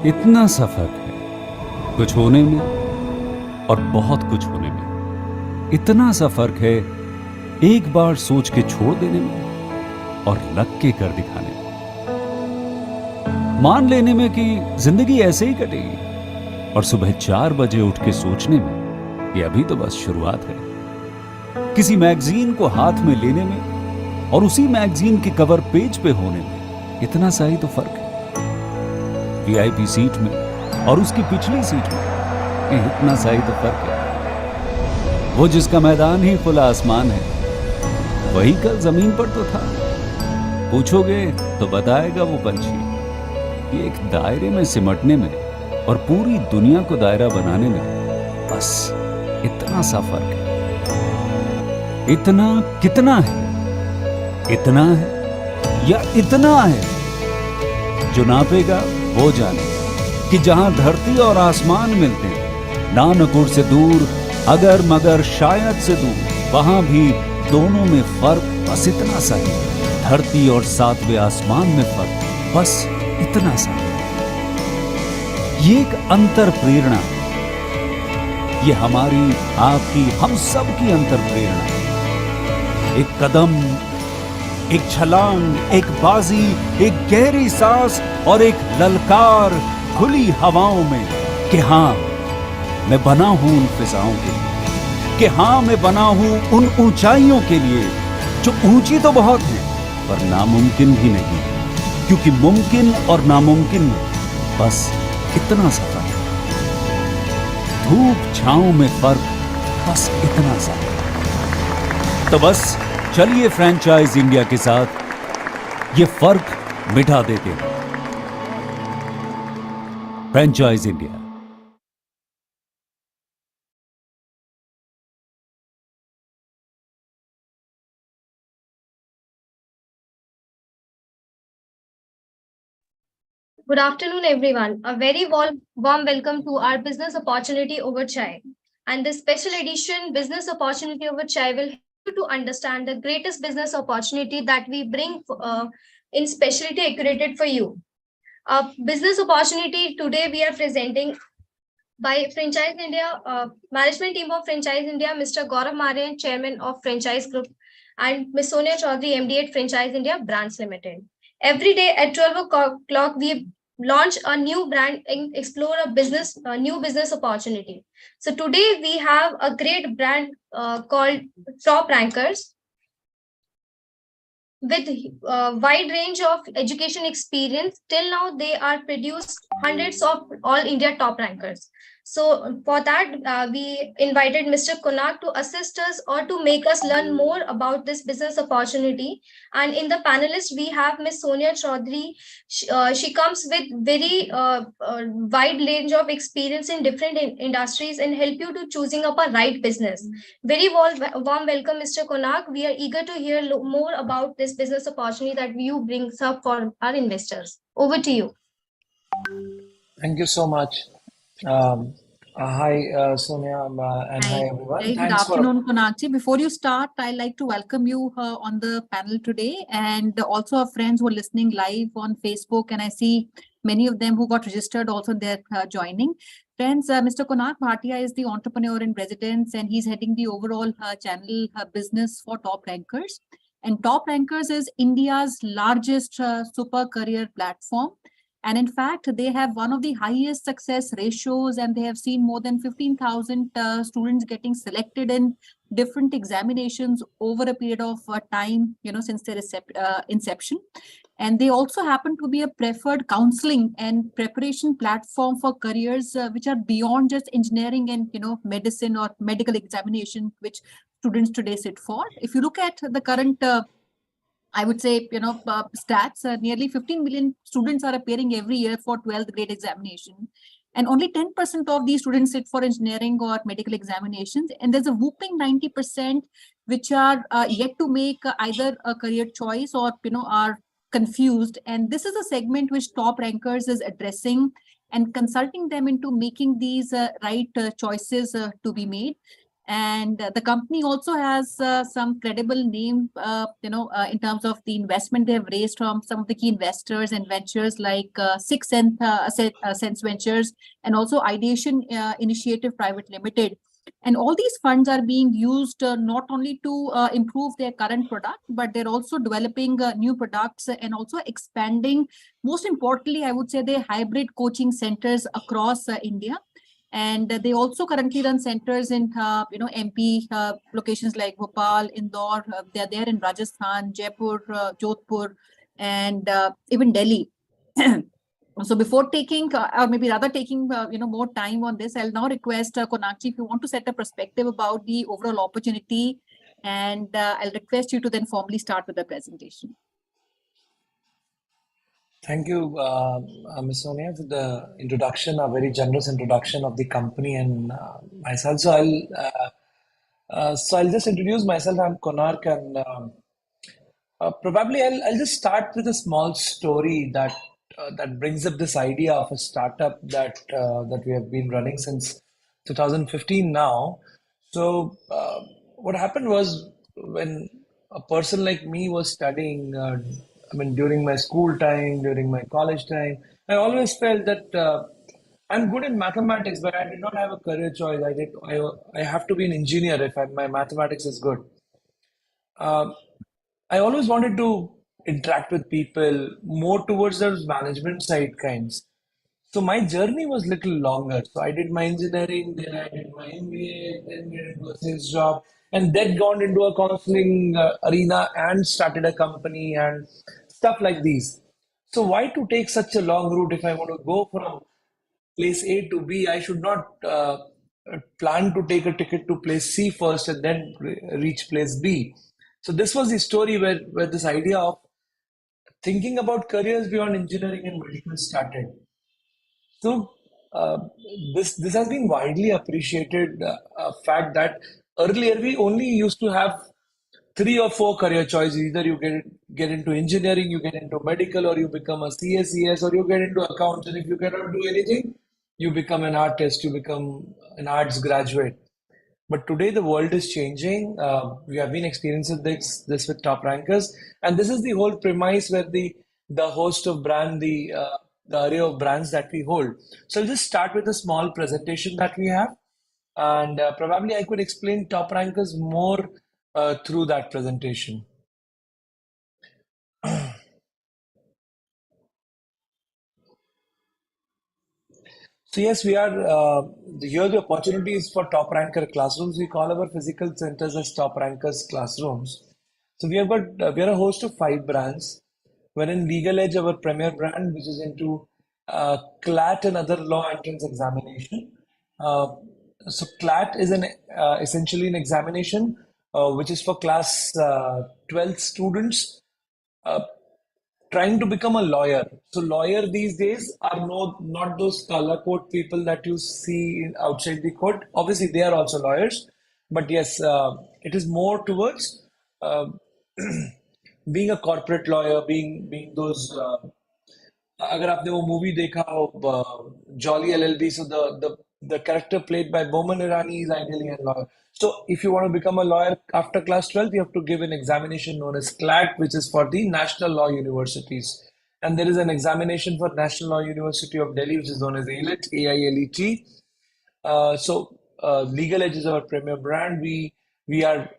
इतना सा फर्क है कुछ होने में और बहुत कुछ होने में। इतना सा फर्क है एक बार सोच के छोड़ देने में और लग के कर दिखाने में। मान लेने में कि जिंदगी ऐसे ही कटेगी और सुबह 4 बजे उठ के सोचने में ये अभी तो बस शुरुआत है। किसी मैगजीन को हाथ में लेने में और उसी मैगजीन के कवर पेज पे होने में इतना सा ही तो फर्क है। वीआईपी सीट में और उसकी पिछली सीट में इतना सा ही तो फर्क है। वो जिसका मैदान ही खुला आसमान है वही कल जमीन पर तो था। पूछोगे तो बताएगा वो पंछी। ये एक दायरे में सिमटने में और पूरी दुनिया को दायरा बनाने में बस इतना सा फर्क है। इतना कितना है? इतना है या इतना है? जो नापेगा वो जाने कि जहां धरती और आसमान मिलते हैं, नानकुर से दूर, अगर मगर शायद से दूर, वहां भी दोनों में फर्क बस इतना सा है। धरती और 7वें आसमान में फर्क बस इतना सा है। ये एक अंतर प्रेरणा है। ये हमारी, आपकी, हम सब की अंतर प्रेरणा है। एक कदम, एक छलांग, एक बाजी, एक गहरी सांस और एक ललकार खुली हवाओं में कि हाँ मैं बना हूं उन फिजाओं के लिए, कि हाँ मैं बना हूं उन ऊंचाइयों के लिए जो ऊंची तो बहुत है पर नामुमकिन भी नहीं, क्योंकि मुमकिन और नामुमकिन में बस इतना सा फर्क है। धूप छांव में फर्क बस इतना सा। तो बस चलिए फ्रेंचाइज इंडिया के साथ ये फर्क मिटा देते हैं। Franchise India. Good afternoon, everyone. A very warm welcome to our Business Opportunity Over Chai. And this special edition, Business Opportunity Over Chai, will help you to understand the greatest business opportunity that we bring in specialty accredited for you. Business opportunity today we are presenting by Franchise India, management team of Franchise India, Mr. Gaurav Marian, Chairman of Franchise Group, and Ms. Sonia Chaudhary, MD at Franchise India Brands Limited. Every day at 12 o'clock, we launch a new brand and explore a new business opportunity. So today we have a great brand called TopRankers with a wide range of education experience. Till now, they are produced hundreds of all India top rankers. So for that, we invited Mr. Kunak to assist us or to make us learn more about this business opportunity. And in the panelists, we have Ms. Sonia Chaudhary. She comes with very wide range of experience in different industries and help you to choosing up a right business. Very warm welcome, Mr. Konak. We are eager to hear more about this business opportunity that you bring up for our investors. Over to you. Thank you so much. Hi, Sonia, and hi everyone. Good afternoon, Konakji. Before you start, I'd like to welcome you on the panel today, and also our friends who are listening live on Facebook. And I see many of them who got registered also they're joining. Friends, Mr. Konak Bhatia is the entrepreneur in residence, and he's heading the overall channel business for TopRankers. And TopRankers is India's largest super career platform. And in fact, they have one of the highest success ratios, and they have seen more than 15,000 students getting selected in different examinations over a period of time, since their inception. And they also happen to be a preferred counseling and preparation platform for careers which are beyond just engineering and, medicine or medical examination, which students today sit for. If you look at the current I would say, stats, nearly 15 million students are appearing every year for 12th grade examination. And only 10% of these students sit for engineering or medical examinations. And there's a whooping 90% which are yet to make either a career choice or, are confused. And this is a segment which TopRankers is addressing and consulting them into making these right choices to be made. And the company also has some credible name, in terms of the investment they have raised from some of the key investors and ventures like Six Sense Ventures and also Ideation Initiative Private Limited. And all these funds are being used not only to improve their current product, but they're also developing new products and also expanding. Most importantly, I would say their hybrid coaching centers across India. And they also currently run centers in MP locations like Bhopal, Indore. They're there in Rajasthan, Jaipur, Jodhpur, and even Delhi. So before taking, or maybe rather taking, more time on this, I'll now request Konakji, if you want to set a perspective about the overall opportunity, and I'll request you to then formally start with the presentation. Thank you, Ms. Sonia, for the introduction, a very generous introduction of the company and myself. So I'll just introduce myself. I'm Konark, and probably I'll just start with a small story that brings up this idea of a startup that we have been running since 2015 now. So what happened was when a person like me was studying, I mean, during my school time, during my college time, I always felt that I'm good in mathematics, but I did not have a career choice. I have to be an engineer if my mathematics is good. Um, I always wanted to interact with people more towards those management side kinds. So my journey was little longer. So I did my engineering, then I did my MBA, then get into a sales job, and then gone into a counseling arena and started a company and stuff like these. So why to take such a long route if I want to go from place A to B? I should not plan to take a ticket to place C first and then reach place B. So this was the story where this idea of thinking about careers beyond engineering and medical started. So this has been widely appreciated. Fact that earlier we only used to have three or four career choices. Either you get into engineering, you get into medical, or you become a CACS, or you get into accounts. And if you cannot do anything, you become an artist, you become an arts graduate. But today the world is changing. We have been experiencing this with top rankers, and this is the whole premise where the host of brand, the array of brands that we hold. So I'll just start with a small presentation that we have, and probably I could explain top rankers more through that presentation. So yes, we are here. The opportunities for top ranker classrooms. We call our physical centers as top rankers classrooms. So we are a host of five brands. We're in Legal Edge, our premier brand, which is into CLAT and other law entrance examination. Uh, so CLAT is an essentially an examination which is for class 12 students uh, trying to become a lawyer. So lawyer these days are not those color code people that you see outside the court. Obviously, they are also lawyers, but yes, it is more towards uh, being a corporate lawyer, being those. अगर आपने वो movie देखा हो Jolly LLB, so the character played by Boman Irani is ideally a lawyer. So if you want to become a lawyer after class 12, you have to give an examination known as CLAT, which is for the National Law Universities. And there is an examination for National Law University of Delhi, which is known as AILET, AILET. Legal Edge is our premier brand. We are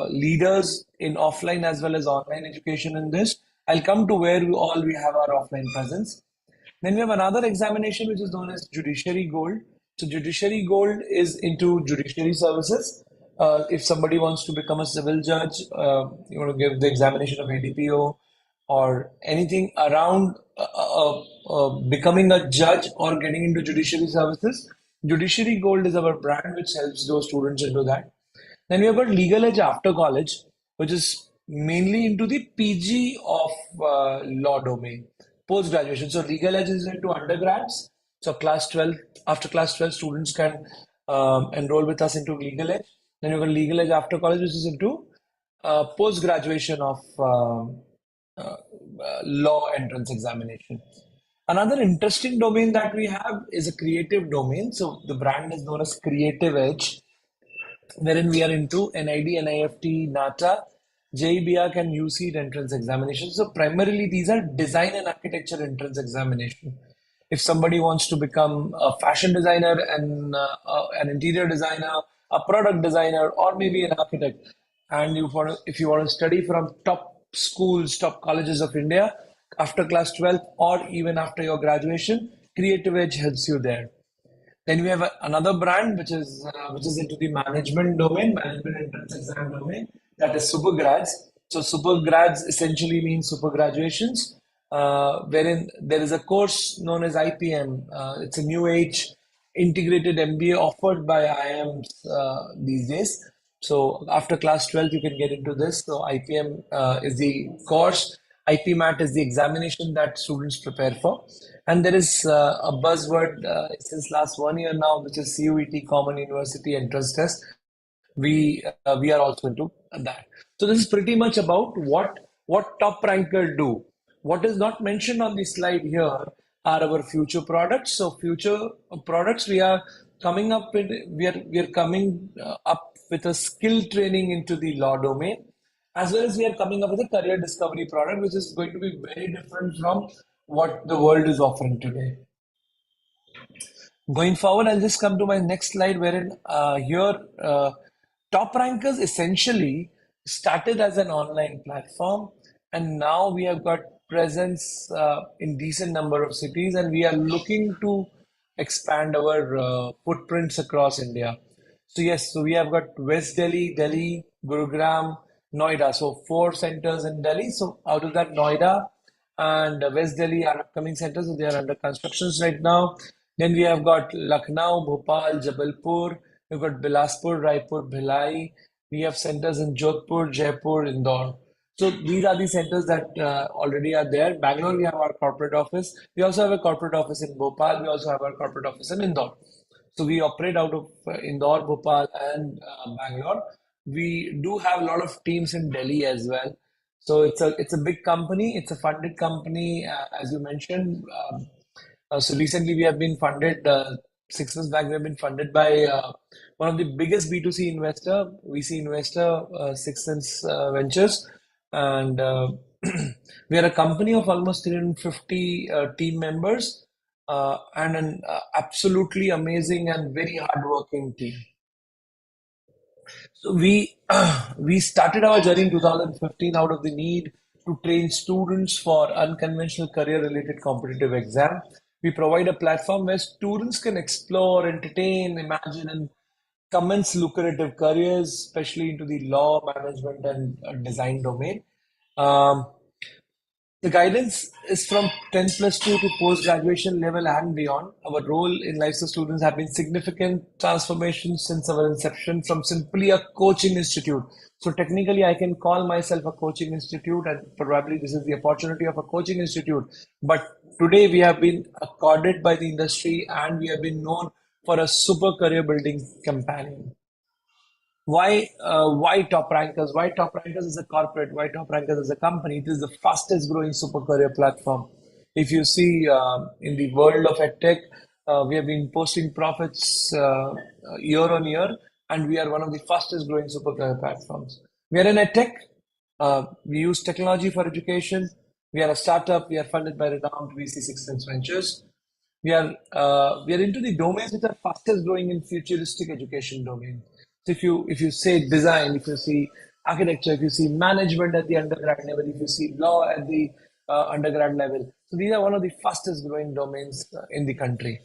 leaders in offline as well as online education in this. I'll come to where we have our offline presence. Then we have another examination which is known as Judiciary Gold. So Judiciary Gold is into judiciary services. If somebody wants to become a civil judge, you want to give the examination of ADPO or anything around becoming a judge or getting into judiciary services, Judiciary Gold is our brand which helps those students into that. Then we have got Legal Edge after college, which is mainly into the PG of law domain, post graduation. So Legal Edge is into undergrads. So class 12, after class 12, students can enroll with us into Legal Edge. Then you've got Legal Edge after college, which is into post graduation of law entrance examination. Another interesting domain that we have is a creative domain. So the brand is known as Creative Edge. wherein we are into NID, NIFT, NATA, JEBAC, and UC entrance examinations. So primarily these are design and architecture entrance examination. If somebody wants to become a fashion designer and an interior designer, a product designer, or maybe an architect, and if you want to study from top schools, top colleges of India after class 12 or even after your graduation, Creative Edge helps you there. Then we have another brand which is into the management domain, management entrance exam domain, that is Supergrads. So Supergrads essentially means super graduations, wherein there is a course known as IPM. It's a new age integrated MBA offered by IIMs these days. So after class 12, you can get into this. So IPM is the course. IPMAT is the examination that students prepare for. And there is a buzzword since last 1 year now, which is CUET, Common University Entrance Test. We are also into that. So this is pretty much about what Top Ranker do. What is not mentioned on the slide here are our future products. So future products we are coming up with we are coming up with a skill training into the law domain, as well as we are coming up with a career discovery product, which is going to be very different from what the world is offering today. Going forward, I'll just come to my next slide, wherein here Top Rankers essentially started as an online platform, and now we have got presence in decent number of cities, and we are looking to expand our footprints across India. So yes, so we have got West Delhi, Delhi, Gurugram, Noida. So four centers in Delhi. So out of that, Noida and West Delhi are upcoming centers. So they are under constructions right now. Then we have got Lucknow, Bhopal, Jabalpur. We've got Bilaspur, Raipur, Bhilai. We have centers in Jodhpur, Jaipur, Indore. So these are the centers that already are there. Bangalore, we have our corporate office. We also have a corporate office in Bhopal. We also have our corporate office in Indore. So we operate out of Indore, Bhopal, and Bangalore. We do have a lot of teams in Delhi as well. So it's a big company. It's a funded company, as you mentioned. So recently we have been funded. 6 months back, we have been funded by one of the biggest B2C investor, VC investor, Six Sense Ventures, and we are a company of almost 350 team members and an absolutely amazing and very hardworking team. So we started our journey in 2015 out of the need to train students for unconventional career-related competitive exam. We provide a platform where students can explore, entertain, imagine, and commence lucrative careers, especially into the law, management, and design domain. Um, the guidance is from 10 plus 2 to post graduation level and beyond. Our role in lives of students have been significant transformations since our inception from simply a coaching institute. So technically, I can call myself a coaching institute, and probably this is the opportunity of a coaching institute. But today, we have been accorded by the industry, and we have been known for a super career building companion. Why Top Rankers? Why Top Rankers is a corporate? Why Top Rankers is a company? It is the fastest growing super career platform. If you see in the world of edtech, we have been posting profits year on year, and we are one of the fastest growing super career platforms. We are in edtech. We use technology for education. We are a startup. We are funded by renowned VC Six Sense Ventures. We are into the domains which are fastest growing in futuristic education domain. So if you say design, if you see architecture, if you see management at the undergrad level, if you see law at the undergrad level, so these are one of the fastest growing domains in the country.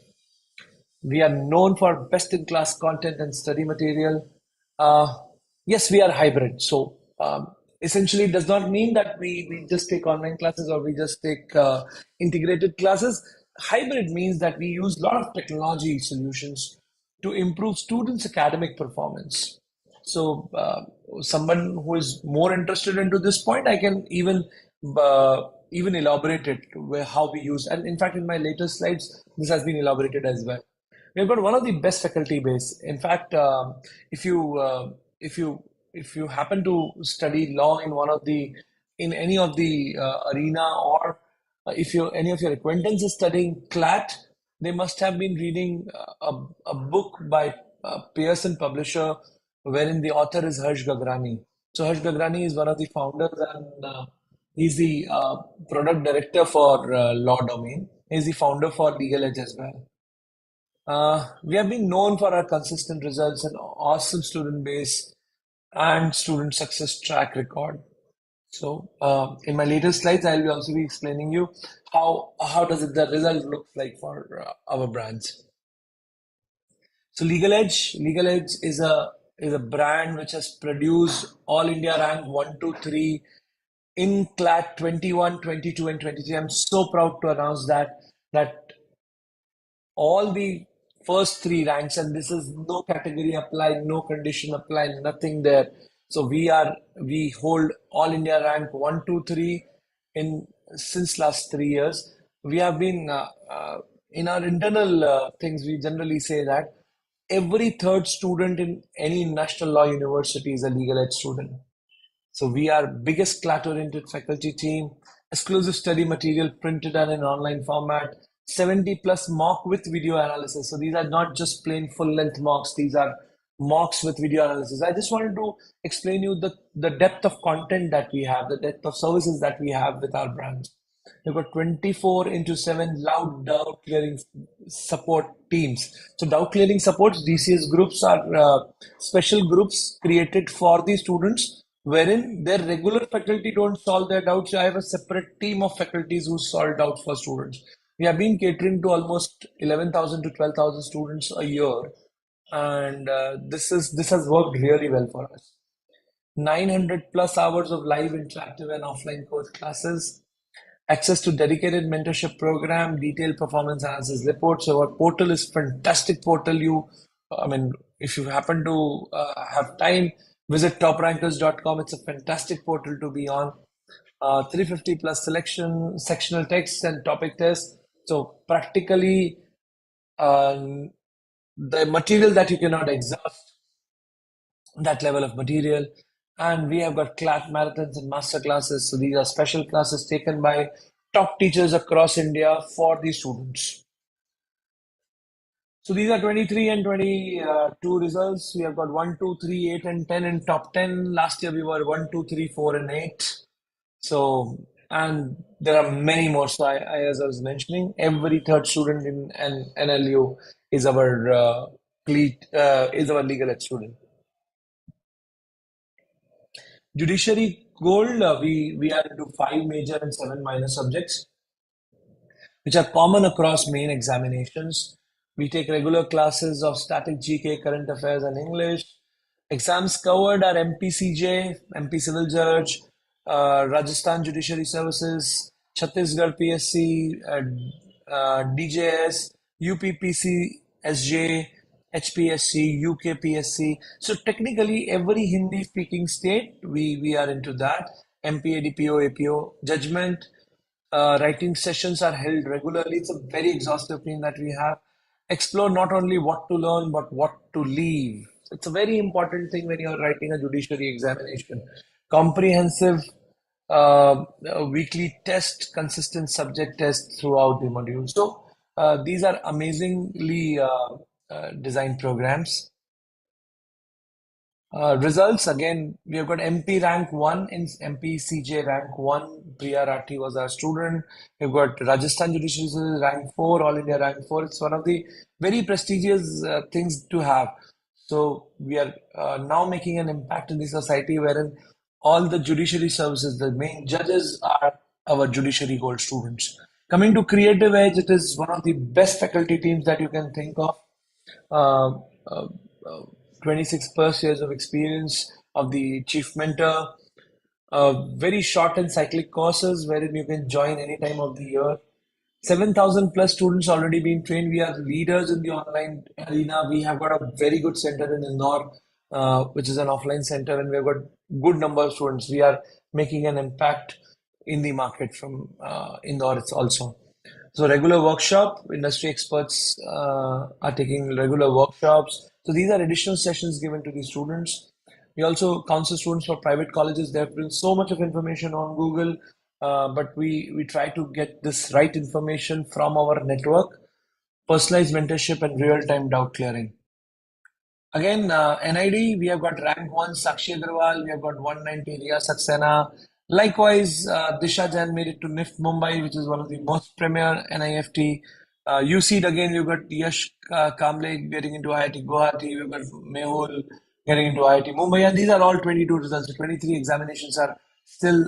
We are known for best in class content and study material. Uh, yes, we are hybrid. So essentially, it does not mean that we just take online classes or we just take integrated classes. Hybrid means that we use a lot of technology solutions to improve students' academic performance. So, someone who is more interested into this point, I can even elaborate it where how we use. And in fact, in my later slides, this has been elaborated as well. We've got one of the best faculty base. In fact, if you if you happen to study law in in any of the arena, or if you any of your acquaintances studying CLAT, they must have been reading a book by Pearson publisher wherein the author is Harsh Gagrani. So Harsh Gagrani is one of the founders, and he's the product director for Law Domain. He's the founder for Legal Edge as well. We have been known for our consistent results and awesome student base and student success track record. So, in my later slides, I'll also be explaining you how does the result look like for our brands. So, Legal Edge is a brand which has produced all India rank 1, 2, 3 in CLAT 21, 22, and 23. I'm so proud to announce that all the first three ranks, and this is no category apply, no condition apply, nothing there. So we hold all India rank 1, 2, 3 in since last 3 years. We have been in our internal things. We generally say that every third student in any national law university is a legal ed student. So we are biggest CLAT-oriented faculty team, exclusive study material printed and in online format, 70 plus mock with video analysis. So these are not just plain full-length mocks, these are mocks with video analysis. I just wanted to explain you the depth of content that we have, the depth of services that we have with our brands. We've got 24 into 7 loud doubt clearing support teams. So doubt clearing supports, DCS groups are special groups created for the students wherein their regular faculty don't solve their doubts. I have a separate team of faculties who solve doubts for students. We have been catering to almost 11,000 to 12,000 students a year, and this has worked really well for us. 900 plus hours of live interactive and offline course classes, access to dedicated mentorship program, detailed performance analysis reports. So our portal is fantastic portal. I mean, if you happen to have time, visit toprankers.com. It's a fantastic portal to be on. 350 plus selection, sectional tests and topic tests. So practically the material that you cannot exhaust, that level of material. And we have got CLAT marathons and master classes. So these are special classes taken by top teachers across India for the students. So these are 23 and 22 results. We have got 1, 2, 3, 8, and 10 in top 10. Last year we were 1, 2, 3, 4, and 8. So, and there are many more. So as I was mentioning, every third student in an NLU is our legal ed student. Judiciary Gold, we are into 5 major and 7 minor subjects, which are common across main examinations. We take regular classes of static GK, current affairs, and English. Exams covered are MPCJ, MP Civil Judge, Rajasthan Judiciary Services, Chhattisgarh PSC, DJS, UPPC, SJ, HPSC, UK PSC. So technically, every Hindi-speaking state, we are into that. MP, ADPO, APO, judgment. Writing sessions are held regularly. It's a very exhaustive thing that we have. Explore not only what to learn, but what to leave. It's a very important thing when you're writing a judiciary examination. Comprehensive weekly test, consistent subject test throughout the module. So these are amazingly designed programs. Results again, we have got MP rank 1 in MP CJ rank 1. Priya Rathi was our student. We've got Rajasthan Judiciary Services rank 4, All India rank 4. It's one of the very prestigious things to have. So we are now making an impact in the society wherein all the judiciary services, the main judges are our judiciary gold students. Coming to Creative Edge, it is one of the best faculty teams that you can think of. Uh, uh, uh, 26 plus years of experience of the chief mentor, very short and cyclic courses wherein you can join any time of the year. 7,000 plus students already been trained. We are leaders in the online arena. We have got a very good center in Indore, which is an offline center, and we have got good number of students. We are making an impact in the market from Indore. It's also. So regular workshop, industry experts are taking regular workshops. So these are additional sessions given to the students. We also counsel students for private colleges. There have been so much of information on Google, but we try to get this right information from our network, personalized mentorship and real-time doubt clearing. Again, NID, we have got rank 1 Sakshi Agarwal, we have got 190 Riya Saxena. Likewise, Disha Jain made it to NIFT Mumbai, which is one of the most premier NIFT. UC again, we've got Yash Kamble getting into IIT Guwahati, we've got Mehul getting into IIT Mumbai, and these are all 22 results. The 23 examinations are still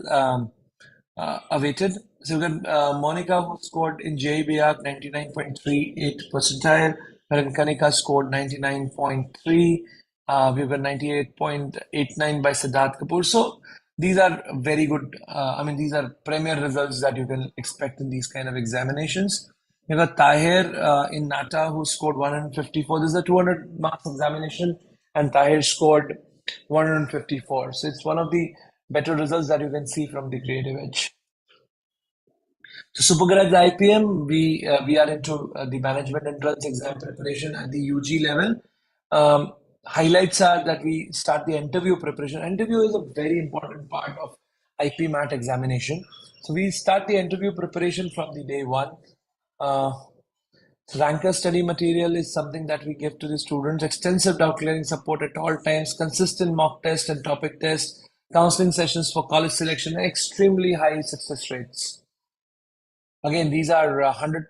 awaited. So we've got Monica, who scored in JBR 99.38 percentile, and Kanika scored 99.3. We've got 98.89 by Siddharth Kapoor. So these are very good. I mean, these are premier results that you can expect in these kind of examinations. We've got Tahir in NATA, who scored 154. This is a 200 marks examination, and Tahir scored 154. So it's one of the better results that you can see from the Creative Edge. So Supergarage IPM, we are into the management entrance exam preparation at the UG level. Highlights are that we start the interview preparation. Interview is a very important part of IP MAT examination. So we start the interview preparation from the day one. Ranker study material is something that we give to the students. Extensive doubt clearing support at all times, consistent mock test and topic test, counseling sessions for college selection, extremely high success rates. Again, these are 100,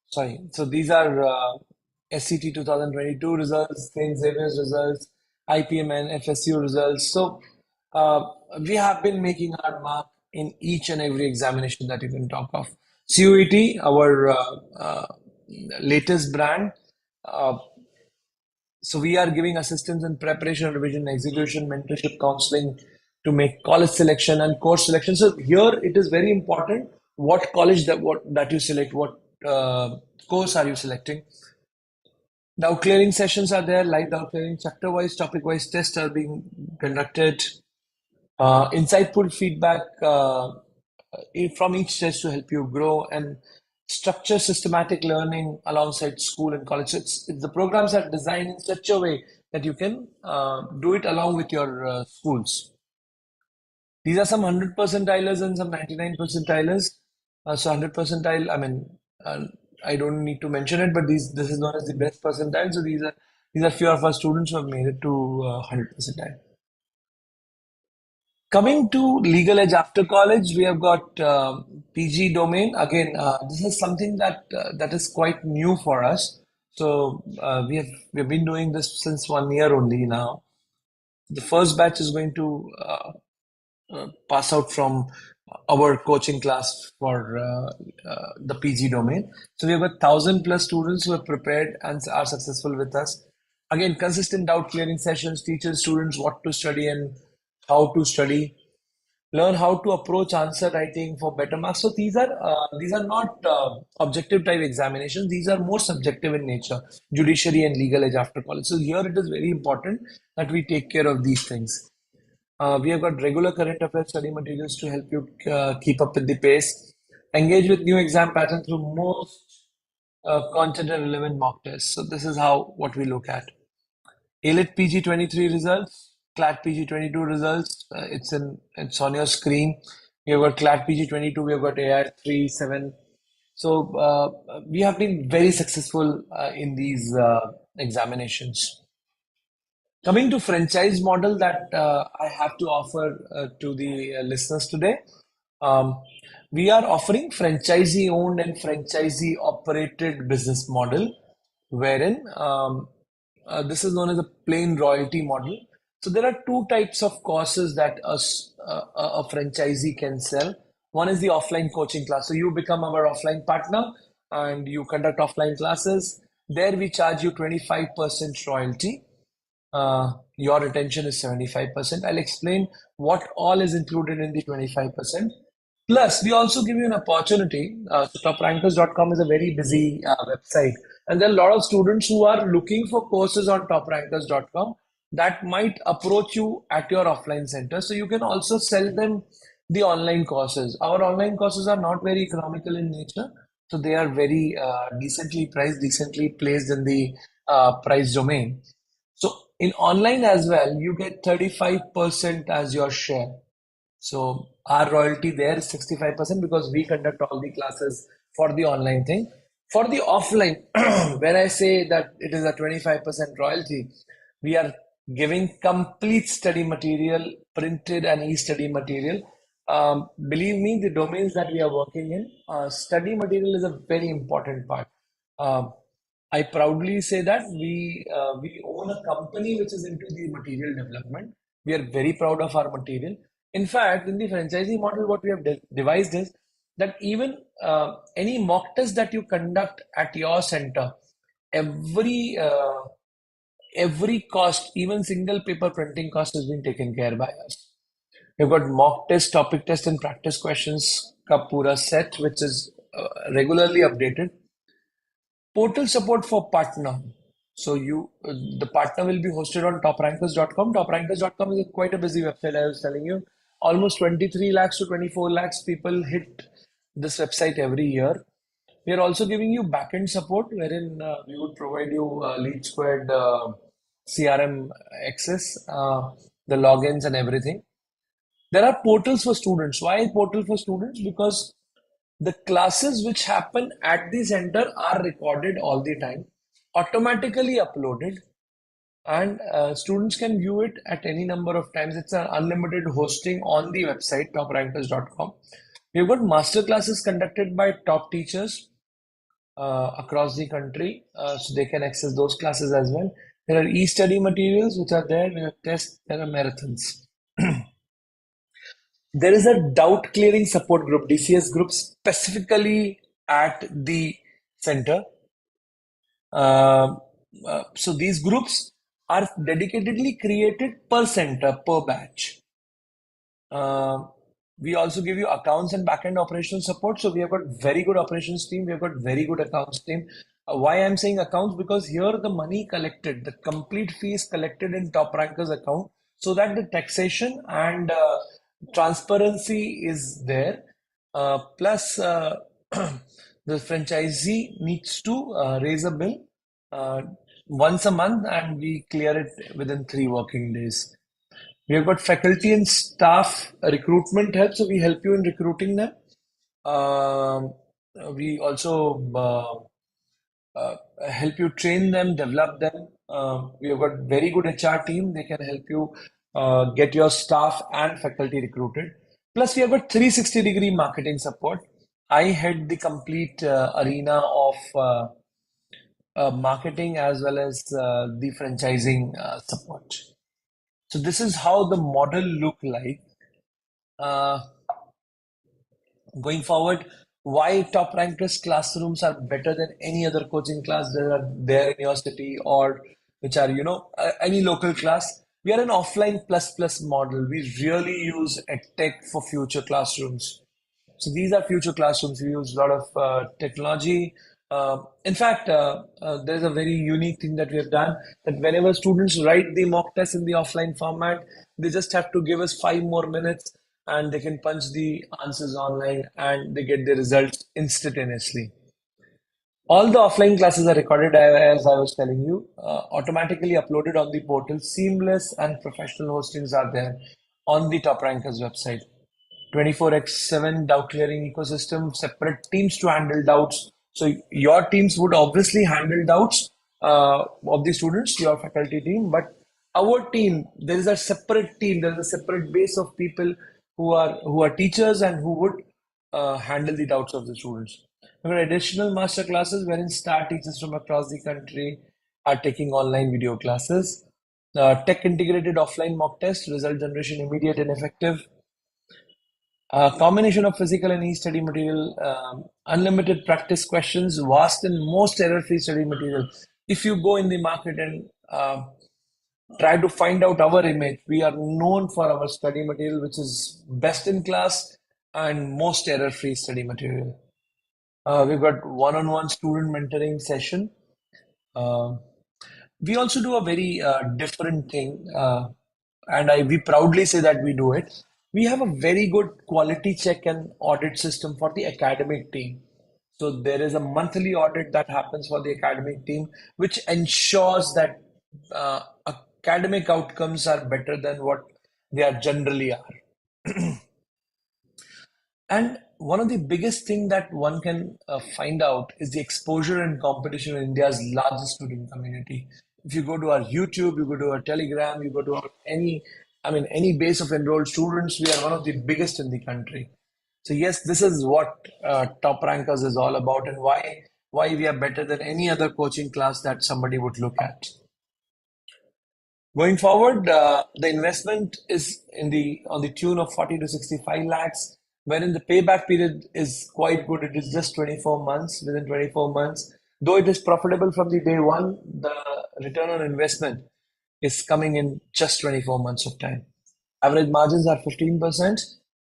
so these are SCT 2022 results, St. Xavier's results, IPM and FSU results. So we have been making our mark in each and every examination that you can talk of. CUET, our latest brand. So we are giving assistance in preparation, revision, execution, mentorship, counseling to make college selection and course selection. So here it is very important what college that you select, what course are you selecting. Doubt clearing sessions are there, live doubt clearing, chapter-wise, topic-wise tests are being conducted. Insightful feedback from each test to help you grow, and structure systematic learning alongside school and college. So the programs are designed in such a way that you can do it along with your schools. These are some 100 percentilers and some 99 percentilers. So 100 percentile, I mean, I don't need to mention it, but this is known as the best percentile. So these are few of our students who have made it to 100 percentile. Coming to legal edge after college, we have got PG domain. Again, this is something that is quite new for us. So we've been doing this since 1 year only now. The first batch is going to pass out from our coaching class for the PG domain. So we have 1,000 plus students who have prepared and are successful with us. Again, consistent doubt clearing sessions, teachers, students what to study and how to study. Learn how to approach answer writing for better marks. So these are not objective type examinations. These are more subjective in nature. Judiciary and legal edge after college. So here it is very important that we take care of these things. We have got regular current affairs study materials to help you keep up with the pace. Engage with new exam pattern through most content and relevant mock tests. So this is what we look at. ALET PG 23 results, CLAT PG 22 results. It's on your screen. We have got CLAT PG 22. We have got AR 3-7. So we have been very successful in these examinations. Coming to franchise model that I have to offer to the listeners today, we are offering franchisee owned and franchisee operated business model, wherein this is known as a plain royalty model. So there are two types of courses that a franchisee can sell. One is the offline coaching class. So you become our offline partner and you conduct offline classes. There we charge you 25% royalty. Your retention is 75%. I'll explain what all is included in the 25%. Plus, we also give you an opportunity. So TopRankers.com is a very busy website, and there are a lot of students who are looking for courses on TopRankers.com that might approach you at your offline center. So you can also sell them the online courses. Our online courses are not very economical in nature, so they are very decently priced, decently placed in the price domain. So in online as well, you get 35% as your share. So our royalty there is 65% because we conduct all the classes for the online thing. For the offline, when I say that it is a 25% royalty, we are giving complete study material, printed and e-study material. Believe me, the domains that we are working in, study material is a very important part. Um, I proudly say that we own a company which is into the material development. We are very proud of our material. In fact, in the franchisee model, what we have devised is that even any mock test that you conduct at your center, every uh, every cost, even single paper printing cost, has been taken care by us. We've got mock test, topic test, and practice questions ka pura set, which is regularly updated. Portal support for partner. So the partner will be hosted on toprankers.com. Toprankers.com is quite a busy website. I was telling you, almost 23 lakhs to 24 lakhs people hit this website every year. We are also giving you backend support, wherein we would provide you Lead Squared CRM access, the logins and everything. There are portals for students. Why portal for students? Because the classes which happen at the center are recorded all the time, automatically uploaded, and students can view it at any number of times. It's an unlimited hosting on the website, toprankers.com. We've got master classes conducted by top teachers across the country, so they can access those classes as well. There are e-study materials which are there. We have tests, there are marathons. There is a doubt clearing support group, DCS group, specifically at the center. So these groups are dedicatedly created per center, per batch. We also give you accounts and backend operational support. So we have got very good operations team. We have got very good accounts team. Why I'm saying accounts? Because here the money collected, the complete fee is collected in Top Rankers account, so that the taxation and transparency is there. Plus, the franchisee needs to raise a bill uh, once a month, and we clear it within 3 working days. We have got faculty and staff recruitment help, so we help you in recruiting them. Um, we also help you train them, develop them. We have got very good HR team. They can help you get your staff and faculty recruited. Plus, we have got 360-degree marketing support. I head the complete arena of marketing as well as the franchising support. So this is how the model look like. Uh, Going forward, why top rankers classrooms are better than any other coaching class that are there in your city, or which are, any local class. We are an offline plus plus model. We really use tech for future classrooms. So these are future classrooms. We use a lot of technology. In fact, there's a very unique thing that we have done, that whenever students write the mock test in the offline format, they just have to give us 5 more minutes, and they can punch the answers online and they get the results instantaneously. All the offline classes are recorded, as I was telling you, automatically uploaded on the portal. Seamless and professional hostings are there on the Top Rankers website. 24x7 doubt clearing ecosystem, separate teams to handle doubts. So your teams would obviously handle doubts of the students, your faculty team, but our team, there is a separate team, there is a separate base of people who are teachers and who would handle the doubts of the students. There are additional master classes wherein star teachers from across the country are taking online video classes. Tech integrated offline mock test, result generation immediate and effective. A combination of physical and e-study material, unlimited practice questions, vast and most error-free study material. If you go in the market and try to find out our image, we are known for our study material, which is best in class and most error-free study material. We've got one-on-one student mentoring session. Uh, we also do a very different thing, and we proudly say that we do it. We have a very good quality check and audit system for the academic team. So there is a monthly audit that happens for the academic team, which ensures that academic outcomes are better than what they are generally are. And one of the biggest thing that one can find out is the exposure and competition in India's largest student community. If you go to our YouTube, you go to our Telegram, you go to our any base of enrolled students, we are one of the biggest in the country. So yes, this is what Top Rankers is all about, and why we are better than any other coaching class that somebody would look at. Going forward, the investment is on the tune of 40 to 65 lakhs, wherein the payback period is quite good. It is just 24 months. Within 24 months, though it is profitable from the day one, the return on investment is coming in just 24 months of time. Average margins are 15%,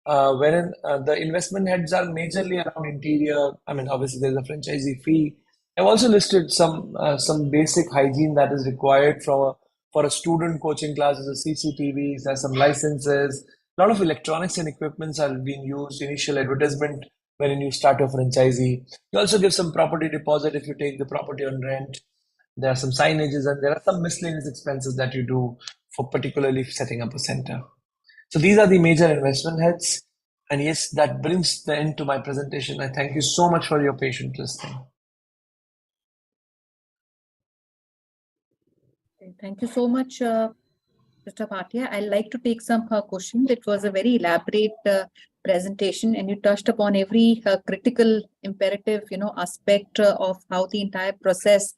wherein the investment heads are majorly around interior. I mean, obviously there's a franchisee fee. I've also listed some basic hygiene that is required for a student coaching class. There's a CCTVs, there's some licenses, a lot of electronics and equipments are being used. Initial advertisement when you start a franchisee. You also give some property deposit if you take the property on rent. There are some signages and there are some miscellaneous expenses that you do for particularly setting up a center. So these are the major investment heads. And yes, that brings the end to my presentation. I thank you so much for your patient listening. Thank you so much, Mr. Bhatia. I'd like to take some questions. It was a very elaborate presentation, and you touched upon every critical imperative, aspect of how the entire process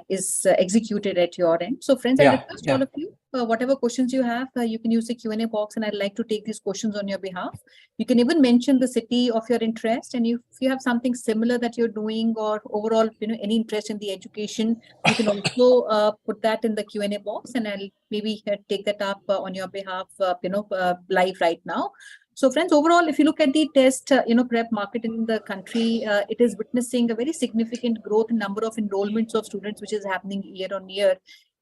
is executed at your end. So friends, I request all of you, whatever questions you have, you can use the Q&A box, and I'd like to take these questions on your behalf. You can even mention the city of your interest, and if you have something similar that you're doing, or overall, any interest in the education, you can also put that in the Q&A box, and I'll maybe take that up on your behalf, live right now. So friends, overall, if you look at the test, prep market in the country, it is witnessing a very significant growth in number of enrollments of students, which is happening year on year.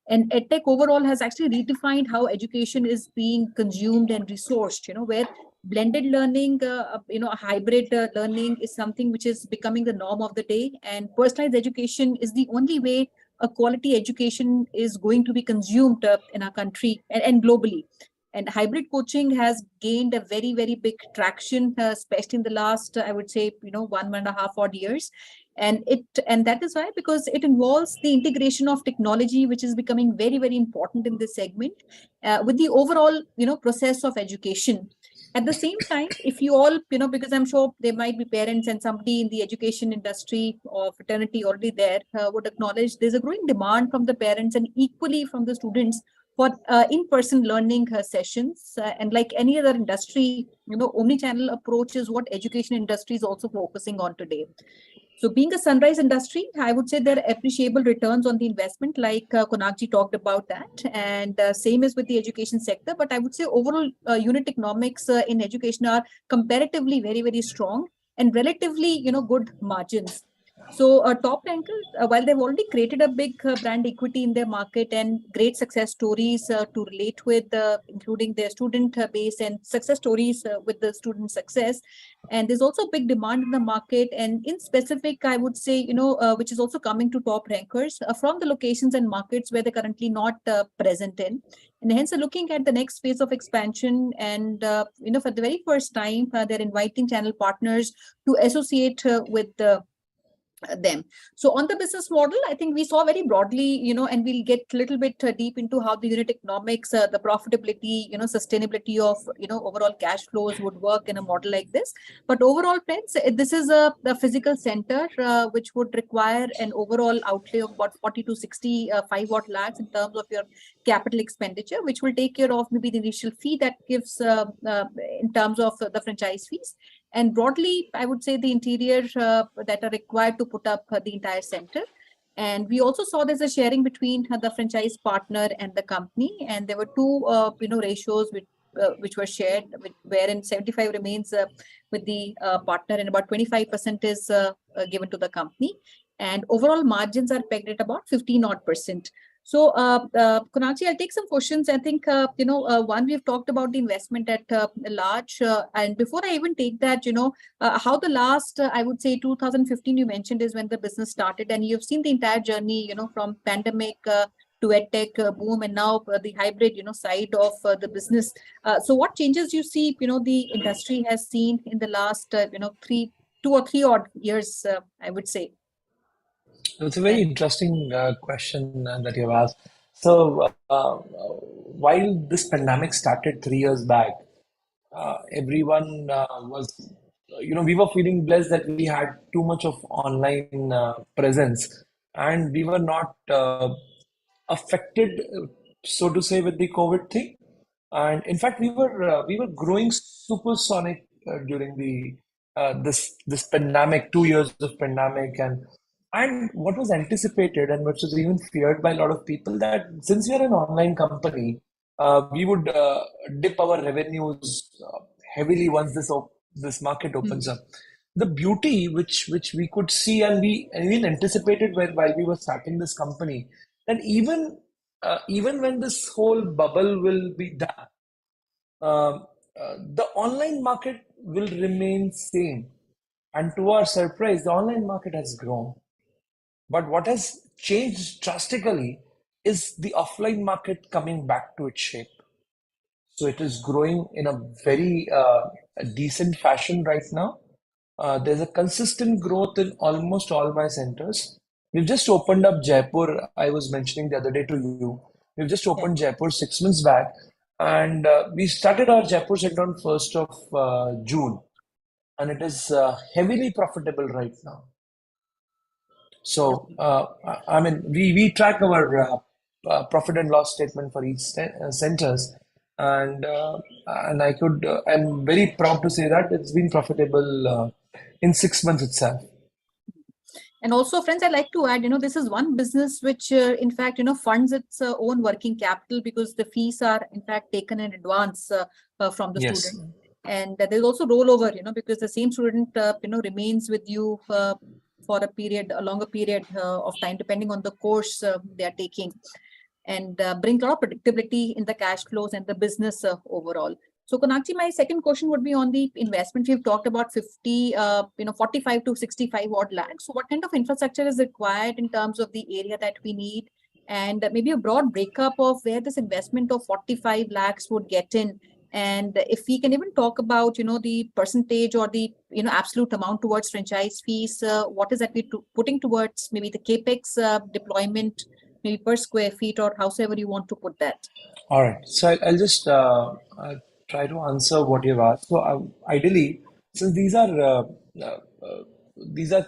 And EdTech overall has actually redefined how education is being consumed and resourced, where blended learning, hybrid learning is something which is becoming the norm of the day. And personalized education is the only way a quality education is going to be consumed in our country and globally. And hybrid coaching has gained a very, very big traction, especially in the last, I would say, 1.5 odd years. And that is why, because it involves the integration of technology, which is becoming very, very important in this segment, with the overall, process of education. At the same time, if you all, because I'm sure there might be parents and somebody in the education industry or fraternity already there would acknowledge there's a growing demand from the parents and equally from the students for in-person learning sessions. And like any other industry, omni-channel approach is what education industry is also focusing on today. So being a sunrise industry, I would say there are appreciable returns on the investment, like Konakji talked about that. And same is with the education sector. But I would say overall unit economics in education are comparatively very, very strong and relatively, good margins. So TopRankers, while they've already created a big brand equity in their market and great success stories to relate with, including their student base and success stories with the student success. And there's also a big demand in the market. And in specific, I would say, which is also coming to TopRankers from the locations and markets where they're currently not present in. And hence, looking at the next phase of expansion, and for the very first time, they're inviting channel partners to associate with them. So on the business model, I think we saw very broadly, and we'll get a little bit deep into how the unit economics, the profitability, sustainability of, overall cash flows would work in a model like this. But overall, friends, this is a physical center which would require an overall outlay of about 40 to 65 odd lakhs in terms of your capital expenditure, which will take care of maybe the initial fee that gives in terms of the franchise fees. And broadly, I would say the interior that are required to put up the entire center. And we also saw there's a sharing between the franchise partner and the company. And there were two, ratios which were shared, wherein 75 remains with the partner and about 25% is given to the company. And overall margins are pegged at about 15 odd %. So, Kunalji, I'll take some questions. I think, one, we've talked about the investment at large. And before I even take that, how the last, I would say 2015, you mentioned is when the business started, and you've seen the entire journey, from pandemic to edtech boom, and now the hybrid, side of the business. So what changes you see, the industry has seen in the last, 2 or 3 odd years, I would say. It's a very interesting question that you've asked. So, while this pandemic started 3 years back, everyone was, we were feeling blessed that we had too much of online presence, and we were not affected, so to say, with the COVID thing. And in fact, we were growing supersonic during the this pandemic, 2 years of pandemic, and what was anticipated and which was even feared by a lot of people, that since we are an online company, we would dip our revenues heavily once this market opens up. The beauty which we could see, and we even anticipated while we were starting this company, that even when this whole bubble will be done, the online market will remain same. And to our surprise, the online market has grown. But what has changed drastically is the offline market coming back to its shape. So it is growing in a very decent fashion right now. There's a consistent growth in almost all my centers. We've just opened up Jaipur. I was mentioning the other day to you. We've just Yeah. opened Jaipur 6 months back, and we started our Jaipur center on 1st of June, and it is heavily profitable right now. So, I mean, we track our profit and loss statement for each centers, and I'm very proud to say that it's been profitable in 6 months itself. And also, friends, I'd like to add, this is one business which, in fact, funds its own working capital, because the fees are, in fact, taken in advance from the Yes. student. And there's also rollover, because the same student, remains with you for a longer period of time, depending on the course they are taking, and bring a lot of predictability in the cash flows and the business overall. So, Konakji, my second question would be on the investment. We've talked about 45 to 65 odd lakhs. So, what kind of infrastructure is required in terms of the area that we need, and maybe a broad breakup of where this investment of 45 lakhs would get in? And if we can even talk about, the percentage or the, absolute amount towards franchise fees, what is that we're putting towards maybe the capex deployment, maybe per square feet, or howsoever you want to put that. All right. So I'll just try to answer what you've asked. So ideally, since these are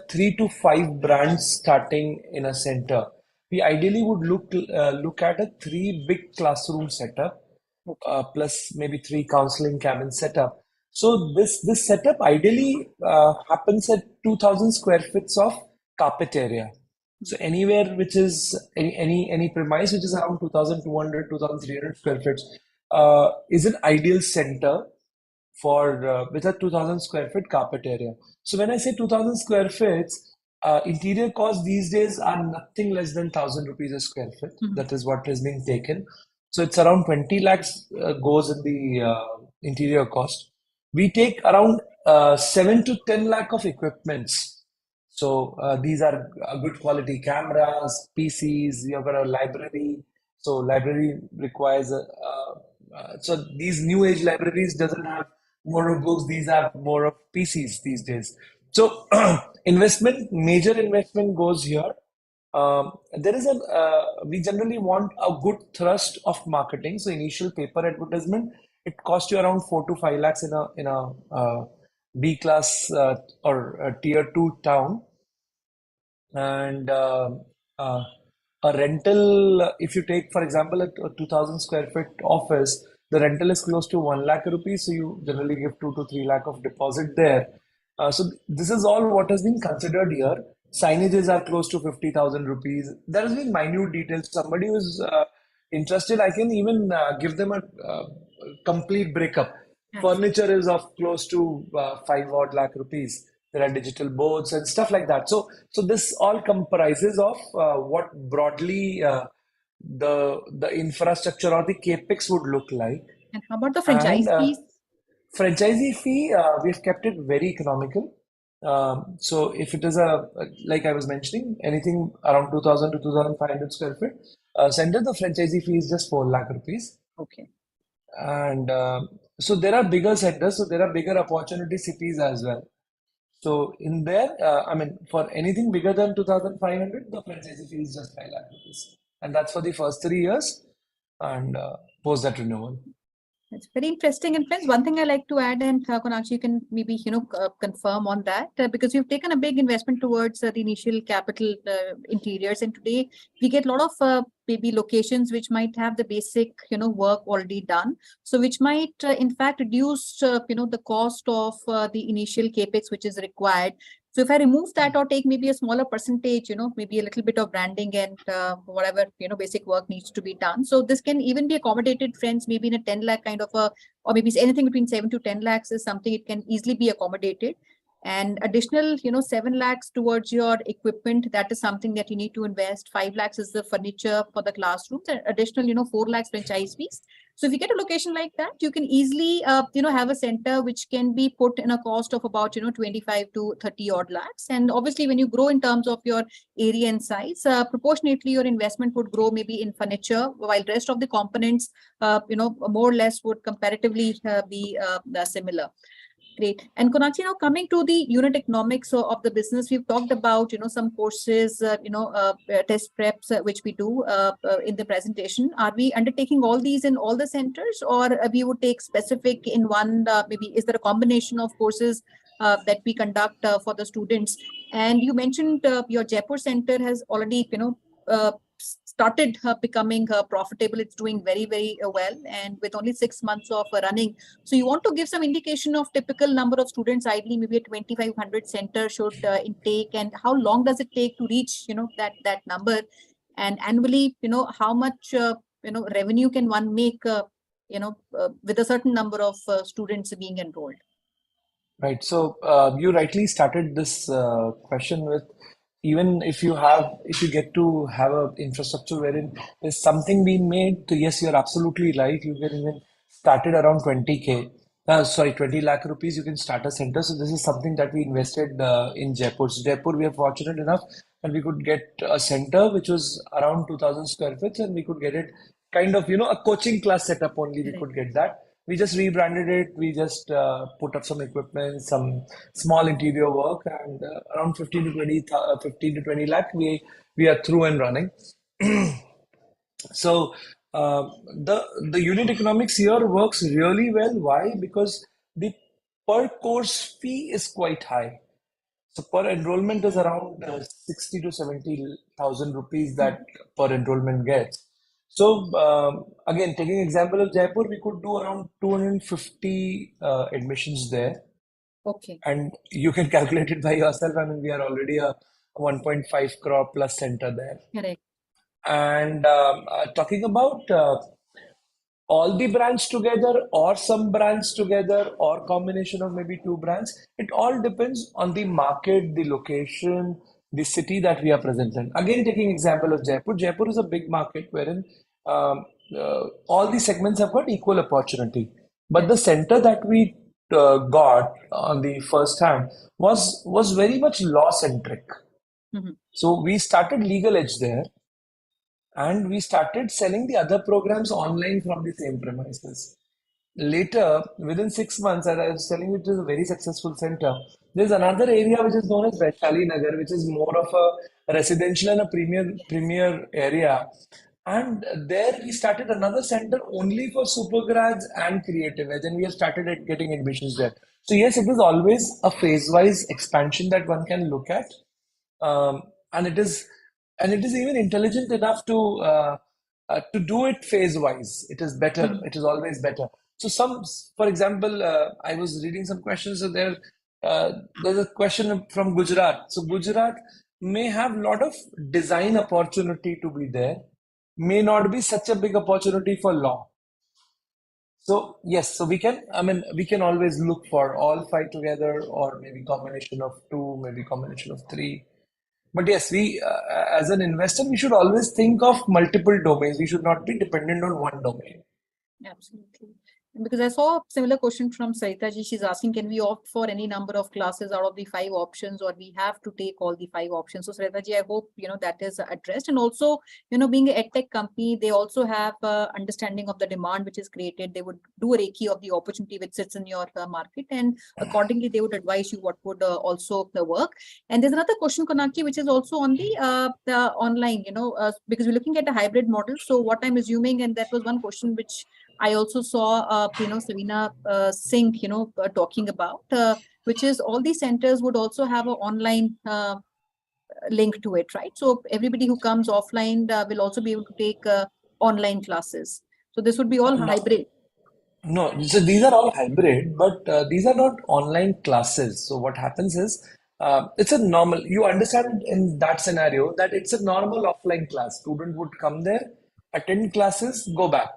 3 to 5 brands starting in a center, we ideally would look at a 3 big classroom setup, plus maybe 3 counseling cabin setup. So this setup ideally happens at 2,000 square feet of carpet area. So anywhere which is any premise which is around 2,200, 2,300 square feet is an ideal center for with a 2,000 square feet carpet area. So when I say 2,000 square feet, interior costs these days are nothing less than 1,000 rupees a square feet. That is what is being taken. So it's around 20 lakhs goes in the interior cost. We take around 7 to 10 lakh of equipments. So these are good quality cameras, PCs. You have got a library. So library requires so these new age libraries doesn't have more of books. These have more of PCs these days. So major investment goes here. There is we generally want a good thrust of marketing. So initial paper advertisement, it costs you around 4 to 5 lakhs in a B class or a tier 2 town. And a rental, if you take, for example, a 2,000 square feet office, the rental is close to 1 lakh rupees. So you generally give 2 to 3 lakh of deposit there. So this is all what has been considered here. Signages are close to 50,000 rupees. There has been minute details. Somebody who's interested, I can even give them a complete breakup. Furniture is of close to 5 odd lakh rupees. There are digital boards and stuff like that. So this all comprises of what broadly the infrastructure or the capex would look like. And how about the franchise And fees? franchisee fee, we've kept it very economical. So if it is like I was mentioning, anything around 2,000 to 2,500 square feet, center, the franchisee fee is just 4 lakh rupees. Okay. And so there are bigger centers, so there are bigger opportunity cities as well. So in there, for anything bigger than 2,500, the franchisee fee is just 5 lakh rupees. And that's for the first 3 years and post that renewal. It's very interesting. And friends, one thing I like to add, and Konakshi, you can maybe confirm on that, because you've taken a big investment towards the initial capital interiors, and today we get a lot of maybe locations which might have the basic work already done, so which might in fact reduce the cost of the initial capex which is required. So if I remove that or take maybe a smaller percentage, maybe a little bit of branding and whatever, basic work needs to be done. So this can even be accommodated, friends, maybe in a 10 lakh kind of or maybe anything between 7 to 10 lakhs is something it can easily be accommodated. And additional, 7 lakhs towards your equipment, that is something that you need to invest. 5 lakhs is the furniture for the classrooms, and additional, 4 lakhs franchise fees. So if you get a location like that, you can easily, have a center which can be put in a cost of about, 25 to 30 odd lakhs. And obviously, when you grow in terms of your area and size, proportionately, your investment would grow maybe in furniture, while rest of the components, more or less would comparatively be similar. Great. And Konakshi, now coming to the unit economics of the business, we've talked about, some courses, test preps, which we do in the presentation. Are we undertaking all these in all the centers, or we would take specific in one, maybe is there a combination of courses that we conduct for the students? And you mentioned your Jaipur center has already, started becoming profitable. It's doing very, very well, and with only 6 months of running. So you want to give some indication of typical number of students, ideally maybe a 2,500 center should intake, and how long does it take to reach, that number? And annually, how much, revenue can one make, with a certain number of students being enrolled? Right. So you rightly started this question with, even if you get to have a infrastructure wherein there's something being made, so yes, you're absolutely right. You can even start it around 20K. 20 lakh rupees, you can start a center. So this is something that we invested in Jaipur. So Jaipur, we are fortunate enough and we could get a center which was around 2,000 square feet, and we could get it kind of, a coaching class setup only. We could get that. We just rebranded it. We just put up some equipment, some small interior work, and around 15 to 20 lakh, we are through and running. So the unit economics here works really well. Why? Because the per course fee is quite high. So per enrollment is around 60 to 70,000 rupees that per enrollment gets. So again, taking example of Jaipur, we could do around 250 admissions there. Okay. And you can calculate it by yourself. I mean, we are already a 1.5 crore plus center there. Correct. And talking about all the brands together or some brands together or combination of maybe two brands, it all depends on the market, the location, the city that we are present in. Again, taking example of Jaipur, Jaipur is a big market wherein all the segments have got equal opportunity. But the center that we got on the first hand was very much law centric. So we started Legal Edge there, and we started selling the other programs online from the same premises. Later, within 6 months, as I was telling you, it is a very successful center. There's another area which is known as Vaishali Nagar, which is more of a residential and a premier area. And there we started another center only for supergrads and creative edge, and we have started getting admissions there. So yes, it is always a phase-wise expansion that one can look at, and it is even intelligent enough to do it phase-wise. It is better. It is always better. So for example, I was reading some questions. So there's a question from Gujarat. So Gujarat may have a lot of design opportunity to be there, may not be such a big opportunity for law. So yes, so we can always look for all five together, or maybe combination of two, maybe combination of three. But yes, as an investor, we should always think of multiple domains. We should not be dependent on one domain. Absolutely. Because I saw a similar question from Sarita ji. She's asking, can we opt for any number of classes out of the 5 options, or we have to take all the 5 options? So Sarita ji, I hope, that is addressed. And also, being an edtech company, they also have understanding of the demand which is created. They would do a Reiki of the opportunity which sits in your market, and accordingly, they would advise you what would also work. And there's another question, Konaki, which is also on the online, because we're looking at a hybrid model. So what I'm assuming, and that was one question which I also saw, Savina Singh, talking about, which is all these centers would also have an online link to it, right? So everybody who comes offline will also be able to take online classes. So this would be all No, hybrid. no. So these are all hybrid, but these are not online classes. So what happens is, it's a normal. You understand in that scenario that it's a normal offline class. Student would come there, attend classes, go back.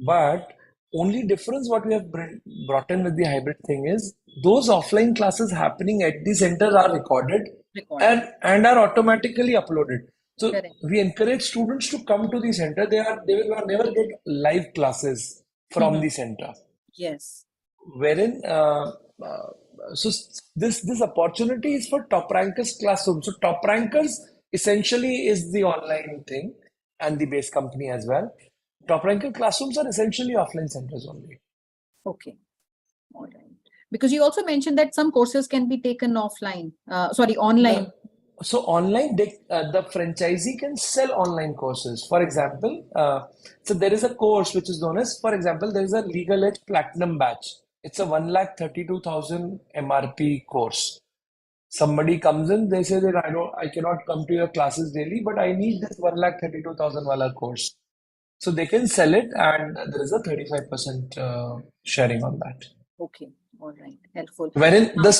But only difference what we have brought in with the hybrid thing is those offline classes happening at the center are recorded and are automatically uploaded. So Correct. we encourage students to come to the center. They will never get live classes from the center. Yes. Wherein so this opportunity is for TopRankers classroom. So TopRankers essentially is the online thing and the base company as well. TopRanker classrooms are essentially offline centers only. Okay. All right. Because you also mentioned that some courses can be taken online. Online. So online, the franchisee can sell online courses. For example, so there is a course which is known as, for example, there is a Legal Edge Platinum batch. It's a 1,32,000 MRP course. Somebody comes in, they say that I cannot come to your classes daily, but I need this 1,32,000 wala course. So they can sell it, and there is a 35% sharing on that. Okay. All right. Helpful. Wherein the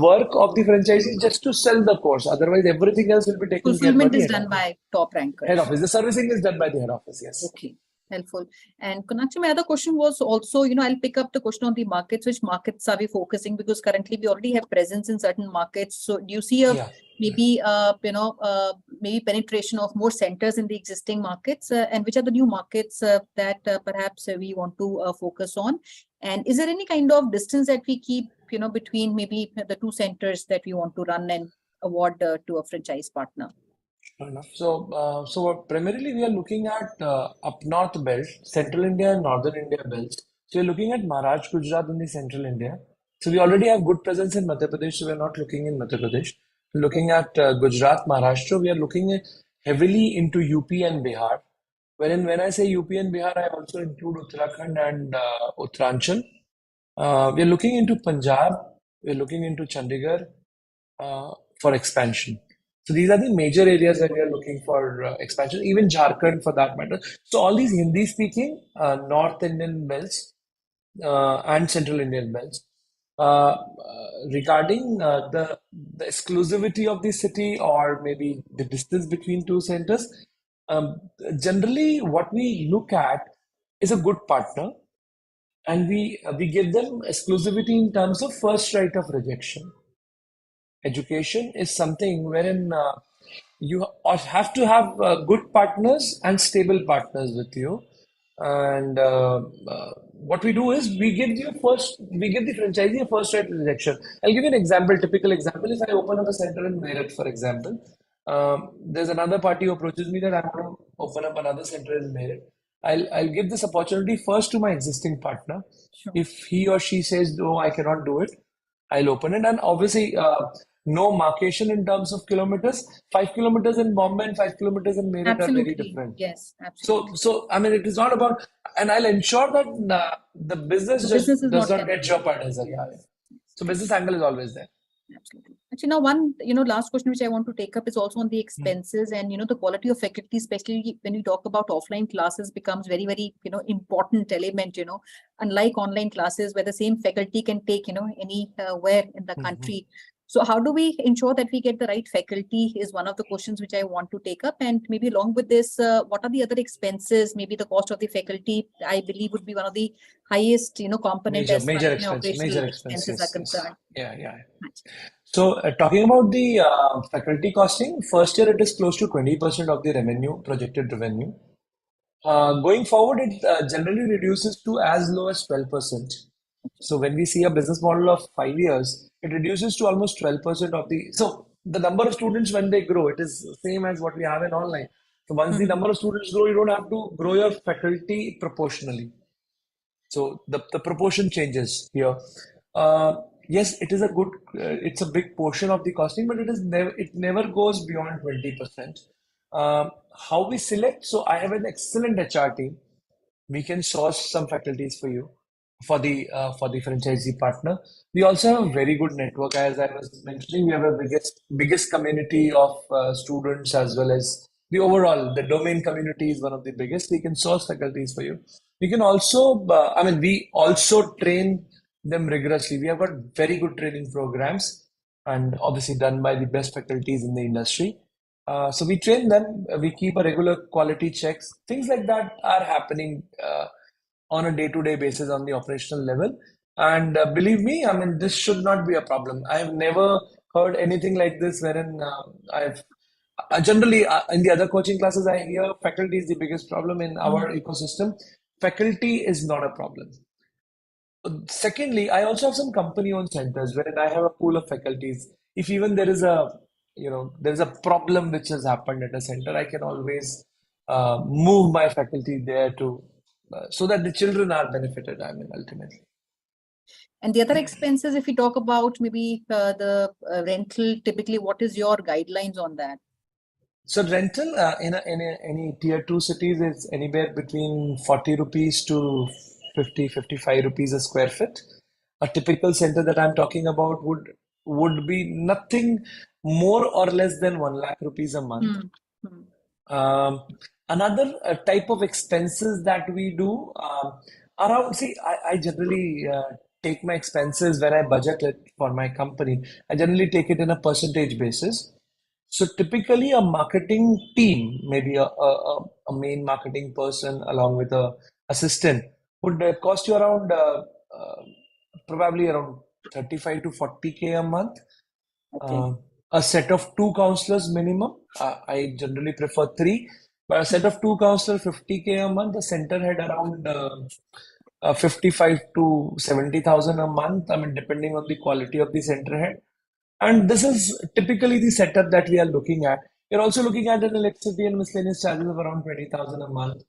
work of the franchisee is just to sell the course. Otherwise, everything else will be taken care by Fulfillment the is head done office. by TopRankers. Head office. The servicing is done by the head office. Yes. Okay. Helpful. And Konakshi, my other question was also, I'll pick up the question on the markets. Which markets are we focusing? Because currently we already have presence in certain markets. So do you see maybe penetration of more centers in the existing markets, and which are the new markets that perhaps we want to focus on? And is there any kind of distance that we keep, between maybe the 2 centers that we want to run and award to a franchise partner? Fair enough. So primarily we are looking at up north belt, central India and northern India belts. So we're looking at Maharashtra, Gujarat in the central India. So we already have good presence in Madhya Pradesh, so we're not looking in Madhya Pradesh. We're looking at Gujarat, Maharashtra. We are looking heavily into UP and Bihar. Wherein when I say UP and Bihar, I also include Uttarakhand and Uttaranchal. We're looking into Punjab. We're looking into Chandigarh for expansion. So these are the major areas that we are looking for expansion, even Jharkhand for that matter. So all these Hindi-speaking North Indian belts and Central Indian belts. Regarding the exclusivity of the city or maybe the distance between 2 centers, generally what we look at is a good partner, and we give them exclusivity in terms of first right of rejection. Education is something wherein you have to have good partners and stable partners with you. And what we do is we give the franchisee a first right of rejection. I'll give you an example, typical example. If I open up a center in Meerut, for example, there's another party who approaches me that I'm going to open up another center in Meerut. I'll give this opportunity first to my existing partner. Sure. If he or she says, no, I cannot do it, I'll open it. And obviously, no markation in terms of kilometers. 5 kilometers in Bombay and 5 kilometers in Meerut are very different. Yes, absolutely. So I mean, it is not about, and I'll ensure that the business does not get jeopardized. Yeah. So business angle is always there. Absolutely. Actually, now one, last question which I want to take up is also on the expenses and, the quality of faculty, especially when we talk about offline classes becomes very, very, important element, unlike online classes where the same faculty can take, anywhere in the country. So how do we ensure that we get the right faculty is one of the questions which I want to take up. And maybe along with this, what are the other expenses? Maybe the cost of the faculty, I believe, would be one of the highest, component as far as operational expenses are concerned. Yeah. So talking about the faculty costing, first year it is close to 20% of the revenue, projected revenue. Going forward, it generally reduces to as low as 12%. So when we see a business model of 5 years, it reduces to almost 12% of the. So the number of students when they grow, it is same as what we have in online. So once the number of students grow, you don't have to grow your faculty proportionally. So the proportion changes here. Yes, it is a good, it's a big portion of the costing, but it never goes beyond 20%. How we select? So I have an excellent HR team. We can source some faculties for you for the franchisee partner. We also have a very good network, as I was mentioning. We have a biggest community of students, as well as the domain community is one of the biggest. We can source faculties for you. We can also, we also train them rigorously. We have got very good training programs, and obviously done by the best faculties in the industry. So we train them, we keep a regular quality checks. Things like that are happening on a day-to-day basis on the operational level. And believe me, I mean, this should not be a problem. I have never heard anything like this wherein I've generally in the other coaching classes, I hear faculty is the biggest problem in our ecosystem. Faculty is not a problem. Secondly, I also have some company-owned centers wherein I have a pool of faculties. If even there is there is a problem which has happened at a center, I can always move my faculty there to so that the children are benefited. I mean, ultimately. And the other expenses, if we talk about maybe the rental, typically, what is your guidelines on that? So rental in any tier 2 cities is anywhere between 40 rupees to 55 rupees a square foot. A typical center that I'm talking about would be nothing more or less than 1 lakh rupees a month. Another type of expenses that we do I generally take my expenses when I budget it for my company. I generally take it in a percentage basis. So typically, a marketing team, maybe a main marketing person along with a assistant, would cost you around probably around 35 to 40K a month. Okay. A set of two counselors minimum. I generally prefer three, but a set of two counselors, 50K a month. The center had around 55 to 70,000 a month. I mean, depending on the quality of the center head. And this is typically the setup that we are looking at. You're also looking at an electricity and miscellaneous charges of around 20,000 a month.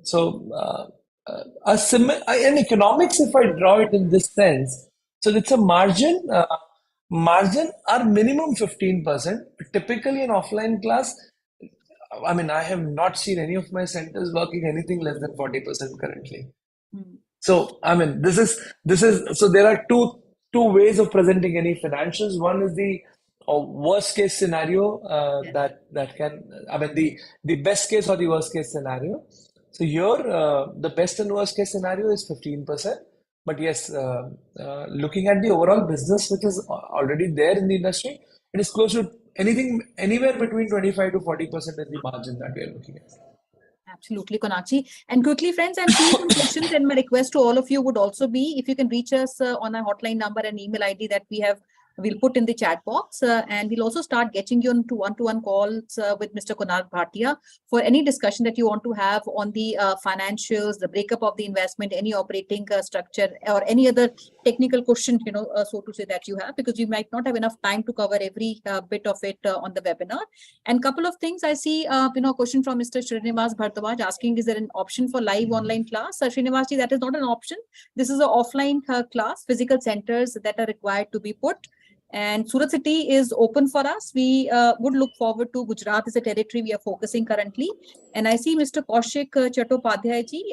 So, in economics, if I draw it in this sense, so it's a margin are minimum 15%. Typically, an offline class, I mean, I have not seen any of my centers working anything less than 40% currently. So, I mean, so there are two ways of presenting any financials. One is the worst case scenario that can, I mean, the best case or the worst case scenario. So here, the best and worst case scenario is 15%. But yes, looking at the overall business, which is already there in the industry, it is close to anywhere between 25 to 40% is the margin that we are looking at. Absolutely, Konakshi. And quickly, friends, I'm seeing some questions, and my request to all of you would also be if you can reach us on our hotline number and email ID that we'll put in the chat box, and we'll also start getting you into one-to-one calls with Mr. Kunal Bhatia for any discussion that you want to have on the financials, the breakup of the investment, any operating structure, or any other technical question, so to say, that you have, because we might not have enough time to cover every bit of it on the webinar. And couple of things I see, a question from Mr. Srinivas Bhardwaj asking, is there an option for live online class? Srinivas ji, that is not an option. This is an offline class, physical centers that are required to be put. And Surat City is open for us. We would look forward to Gujarat as a territory we are focusing currently. And I see Mr. Kaushik Chattopadhyay ji.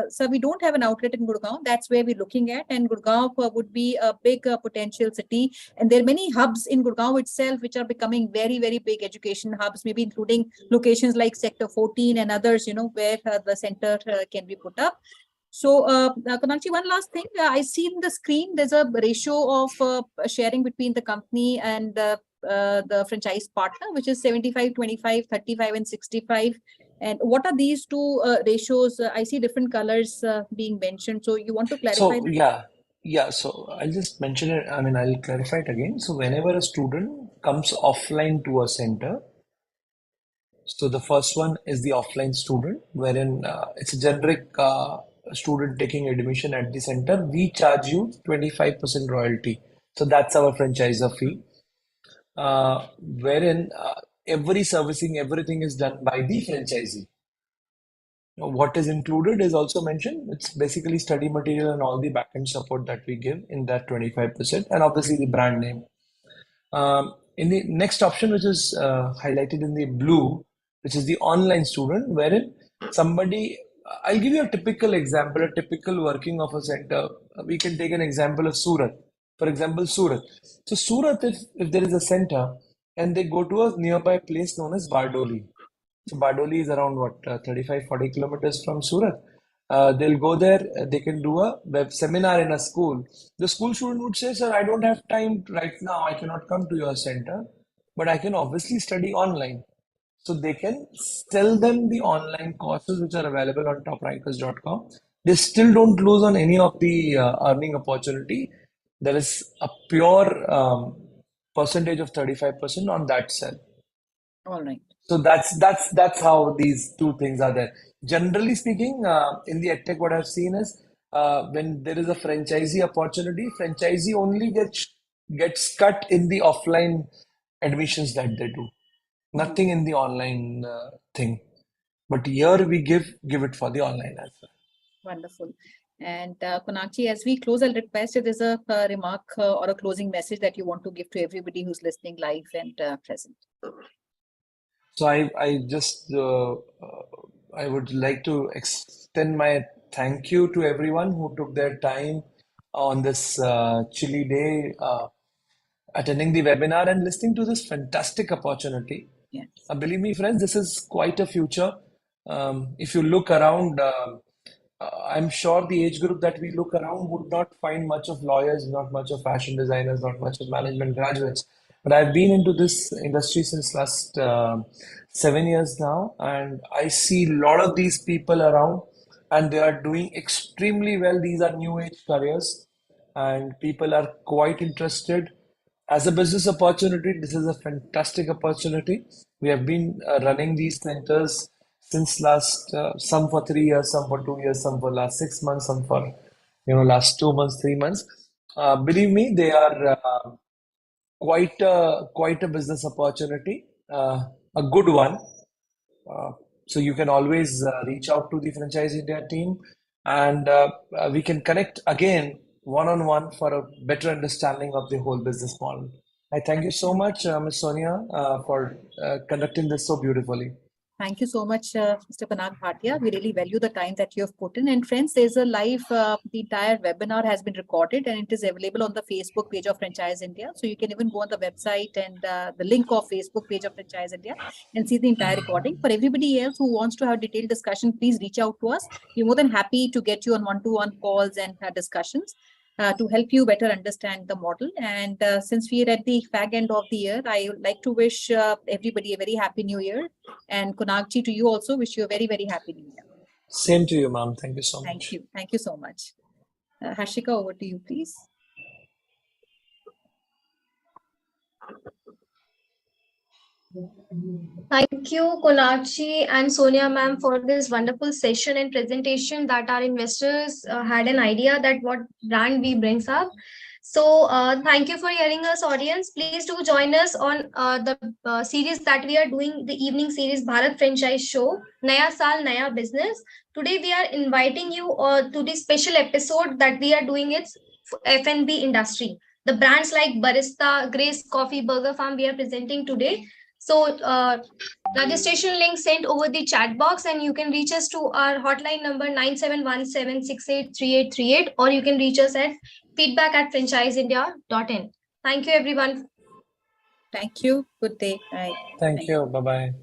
So we don't have an outlet in Gurgaon. That's where we're looking at. And Gurgaon would be a big potential city. And there are many hubs in Gurgaon itself which are becoming very, very big education hubs, maybe including locations like Sector 14 and others, where the center can be put up. So, Konakshi, one last thing. I see in the screen, there's a ratio of sharing between the company and the franchise partner, which is 75, 25, 35, and 65. And what are these two ratios? I see different colors being mentioned. So you want to clarify? So, yeah. So I'll just mention it. I mean, I'll clarify it again. So whenever a student comes offline to a center, So the first one is the offline student, wherein it's a generic student taking admission at the center. We charge you 25% royalty. So that's our franchisor fee, wherein every servicing, everything is done by the franchisee. Now, what is included is also mentioned. It's basically study material and all the backend support that we give in that 25%, and obviously the brand name. In the next option, which is highlighted in the blue, which is the online student, wherein somebody, I'll give you a typical example, a typical working of a center. We can take an example of Surat. For example, Surat. So Surat, if there is a center and they go to a nearby place known as Bardoli. So Bardoli is around what, 35, 40 kilometers from Surat. They'll go there, they can do a web seminar in a school. The school student would say, Sir, I don't have time right now, I cannot come to your center, but I can obviously study online. So they can tell them the online courses which are available on toprankers.com. They still don't lose on any of the earning opportunity. There is a pure percentage of 35% on that sell. All right. So that's how these two things are there. Generally speaking, in the edtech, what I've seen is when there is a franchisee opportunity, franchisee only gets cut in the offline admissions that they do, nothing in the online thing. But here we give it for the online as well. Wonderful. And Konakji, as we close, I'll request if there's a remark or a closing message that you want to give to everybody who's listening live and present. So I just I would like to extend my thank you to everyone who took their time on this chilly day, attending the webinar and listening to this fantastic opportunity. Yes. Believe me, friends, this is quite a future. If you look around, I'm sure the age group that we look around would not find much of lawyers, not much of fashion designers, not much of management graduates. But I've been into this industry since last 7 years now, and I see a lot of these people around, and they are doing extremely well. These are new age careers, and people are quite interested. As a business opportunity, this is a fantastic opportunity. We have been running these centers since last some for 3 years, some for 2 years, some for last 6 months, some for last 2 months, 3 months. Believe me, they are quite a business opportunity, a good one. Uh, so you can always reach out to the Franchise India team, and we can connect again one-on-one for a better understanding of the whole business model. I thank you so much, Ms. Sonia, for conducting this so beautifully. Thank you so much, Mr. Panag Bhatia. We really value the time that you have put in. And friends, there's a live, the entire webinar has been recorded and it is available on the Facebook page of Franchise India. So you can even go on the website and the link of Facebook page of Franchise India and see the entire recording. For everybody else who wants to have detailed discussion, please reach out to us. We're more than happy to get you on one-to-one calls and discussions. To help you better understand the model. And since we are at the fag end of the year, I would like to wish everybody a very happy new year. And Konakji, to you also, wish you a very, very happy new year. Same to you, ma'am. Thank you so much. Thank you. Thank you so much. Harshika, over to you, please. Thank you, Konakji and Sonia ma'am, for this wonderful session and presentation that our investors had an idea that what brand we brings up. So thank you for hearing us, audience. Please do join us on the series that we are doing, the evening series Bharat Franchise Show, Naya Saal, Naya Business. Today we are inviting you to the special episode that we are doing its F&B industry. The brands like Barista, Grace Coffee, Burger Farm we are presenting today. So registration link sent over the chat box, and you can reach us to our hotline number 9717683838, or you can reach us at feedback@franchiseindia.in. Thank you, everyone. Thank you. Good day. Bye. Thank you. Bye-bye.